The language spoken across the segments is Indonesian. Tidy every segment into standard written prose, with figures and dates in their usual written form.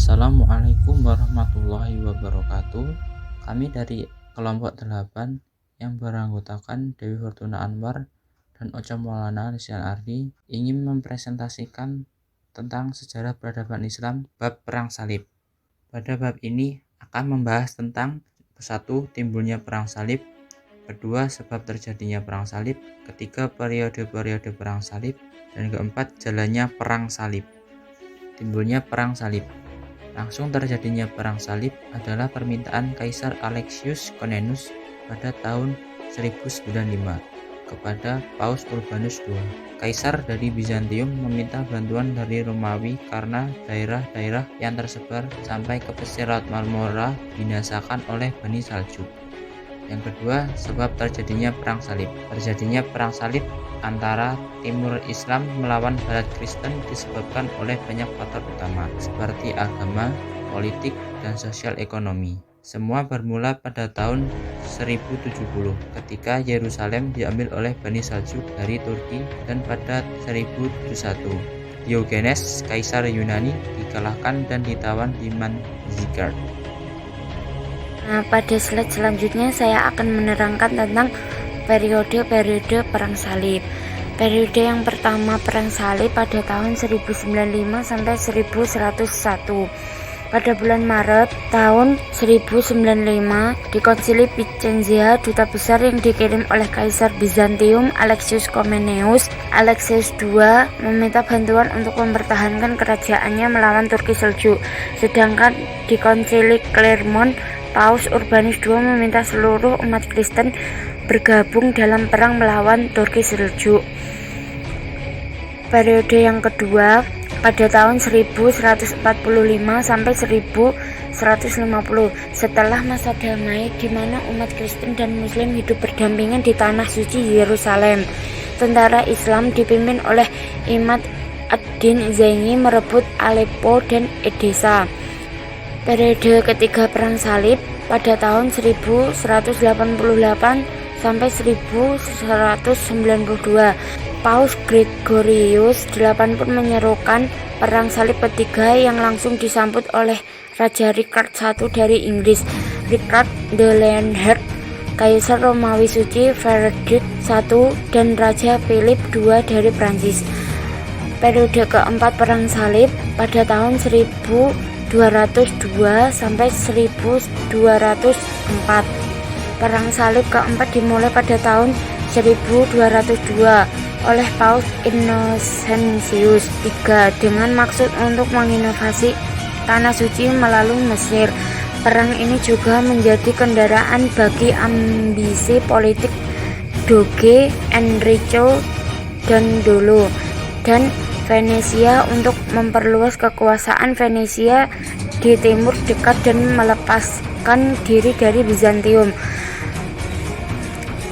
Assalamualaikum warahmatullahi wabarakatuh. Kami dari kelompok 8 yang beranggotakan Dewi Fortuna Anwar dan Ocha Maulana Rizal Ardi ingin mempresentasikan tentang sejarah peradaban Islam bab Perang Salib. Pada bab ini akan membahas tentang 1. Timbulnya Perang Salib, 2. Sebab terjadinya Perang Salib, 3. Periode-periode Perang Salib, dan 4. Jalannya Perang Salib. Timbulnya Perang Salib. Langsung terjadinya Perang Salib adalah permintaan Kaisar Alexius Comnenus pada tahun 1095 kepada Paus Urbanus II. Kaisar dari Bizantium meminta bantuan dari Romawi karena daerah-daerah yang tersebar sampai ke pesisir Laut Marmara binasakan oleh Bani Saljuk. Yang kedua, sebab terjadinya Perang Salib. Terjadinya Perang Salib antara Timur Islam melawan Barat Kristen disebabkan oleh banyak faktor utama seperti agama, politik, dan sosial ekonomi. Semua bermula pada tahun 1070 ketika Yerusalem diambil oleh Bani Saljuk dari Turki, dan pada 1071 Diogenes, Kaisar Yunani, dikalahkan dan ditawan di Manzikert. Nah, pada slide selanjutnya saya akan menerangkan tentang periode-periode Perang Salib. Periode yang pertama Perang Salib pada tahun 1095 sampai 1101. Pada bulan Maret tahun 1095 di Konsili Picenza, duta besar yang dikirim oleh Kaisar Bizantium Alexius Comnenus Alexius II meminta bantuan untuk mempertahankan kerajaannya melawan Turki Seljuk. Sedangkan di Konsili Clermont, Paus Urbanus II meminta seluruh umat Kristen bergabung dalam perang melawan Turki Seljuk. Periode yang kedua pada tahun 1145 sampai 1150 setelah masa damai di mana umat Kristen dan Muslim hidup berdampingan di tanah suci Yerusalem. Tentara Islam dipimpin oleh Imad ad-Din Zaini merebut Aleppo dan Edessa. Periode ketiga Perang Salib pada tahun 1188 sampai 1192. Paus Gregorius VIII pun menyerukan Perang Salib ketiga yang langsung disambut oleh Raja Richard I dari Inggris, Richard de Leonhard, Kaisar Romawi Suci Frederick I, dan Raja Philip II dari Prancis. Periode keempat Perang Salib pada tahun 1202 sampai 1204. Perang Salib keempat dimulai pada tahun 1202 oleh Paus Innocentius III dengan maksud untuk menginovasi tanah suci melalui Mesir. Perang ini juga menjadi kendaraan bagi ambisi politik Doge Enrico Dandolo dan Venesia untuk memperluas kekuasaan Venesia di timur dekat dan melepaskan diri dari Bizantium.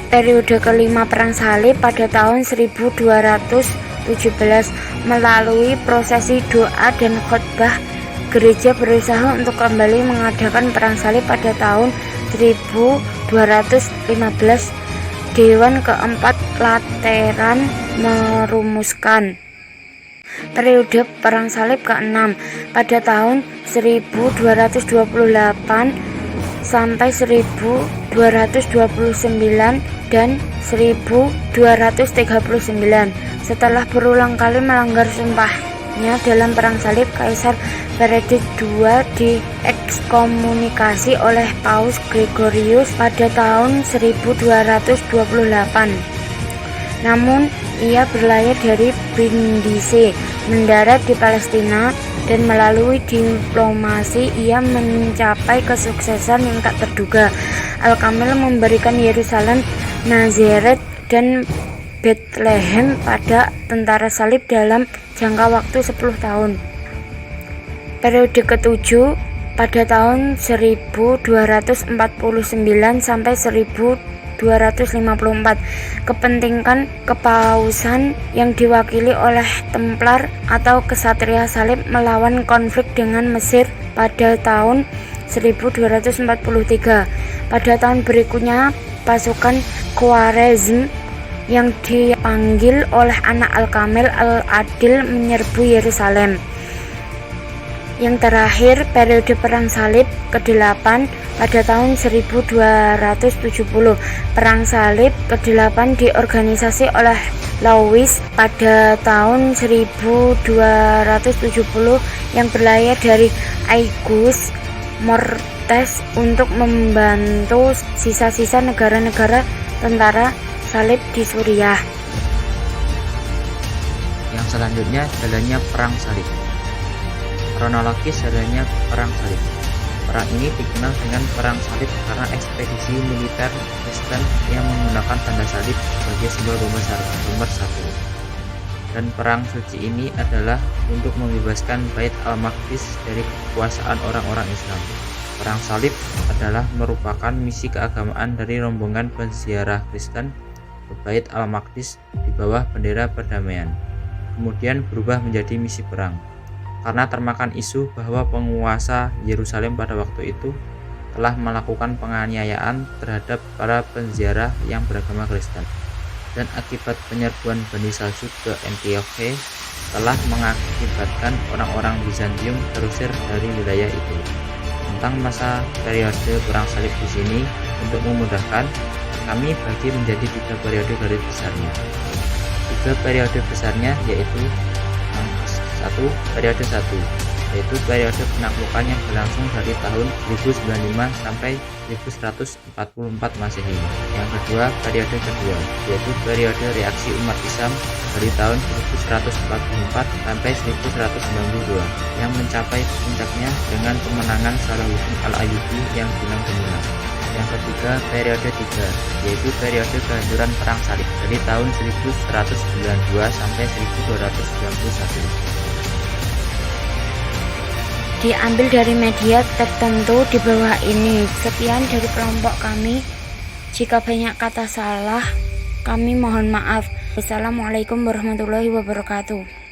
Periode kelima Perang Salib pada tahun 1217 melalui prosesi doa dan khotbah, gereja berusaha untuk kembali mengadakan Perang Salib pada tahun 1215. Dewan keempat Lateran merumuskan periode Perang Salib ke-6 pada tahun 1228 sampai 1229 dan 1239. Setelah berulang kali melanggar sumpahnya dalam Perang Salib, Kaisar Frederick II diekskomunikasi oleh Paus Gregorius pada tahun 1228. Namun, ia berlayar dari Brindisi, mendarat di Palestina, dan melalui diplomasi ia mencapai kesuksesan yang tak terduga. Al-Kamil memberikan Yerusalem, Nazaret, dan Bethlehem pada tentara salib dalam jangka waktu 10 tahun. Periode ketujuh pada tahun 1249 sampai 1254. Kepentingan kepausan yang diwakili oleh Templar atau Kesatria Salib melawan konflik dengan Mesir pada tahun 1243. Pada tahun berikutnya, pasukan Khwarezm yang dipanggil oleh anak Al-Kamil Al-Adil menyerbu Yerusalem. Yang terakhir, periode Perang Salib ke-8 pada tahun 1270. Perang Salib ke-8 diorganisasi oleh Louis pada tahun 1270 yang berlayar dari Aigues Mortes untuk membantu sisa-sisa negara-negara tentara salib di Suriah. Yang selanjutnya jalannya Perang Salib. Kronologis jalannya Perang Salib. Perang ini dikenal dengan Perang Salib karena ekspedisi militer Kristen yang menggunakan tanda salib sebagai simbol nomor satu. Dan perang suci ini adalah untuk membebaskan Bait al-Maqdis dari kekuasaan orang-orang Islam. Perang Salib adalah merupakan misi keagamaan dari rombongan penziarah Kristen ke Bait al-Maqdis di bawah bendera perdamaian. Kemudian berubah menjadi misi perang karena termakan isu bahwa penguasa Yerusalem pada waktu itu telah melakukan penganiayaan terhadap para penziarah yang beragama Kristen, dan akibat penyerbuan Bani Saljuk ke Antioche telah mengakibatkan orang-orang Bizantium terusir dari wilayah itu. Tentang masa periode Perang Salib di sini, untuk memudahkan, kami bagi menjadi 3 periode garis besarnya. 3 periode besarnya yaitu periode 1, yaitu periode penaklukan yang berlangsung dari tahun 1095 sampai 1144 Masehi. Yang kedua, periode kedua, yaitu periode reaksi umat Islam dari tahun 1144 sampai 1192 yang mencapai puncaknya dengan kemenangan Salahuddin al-Ayyubi yang bilang gemilang. Yang ketiga, periode 3, yaitu periode kehancuran Perang Salib dari tahun 1192 sampai 1291. Diambil dari media tertentu di bawah ini. Sekian dari kelompok kami. Jika banyak kata salah, kami mohon maaf. Wassalamualaikum warahmatullahi wabarakatuh.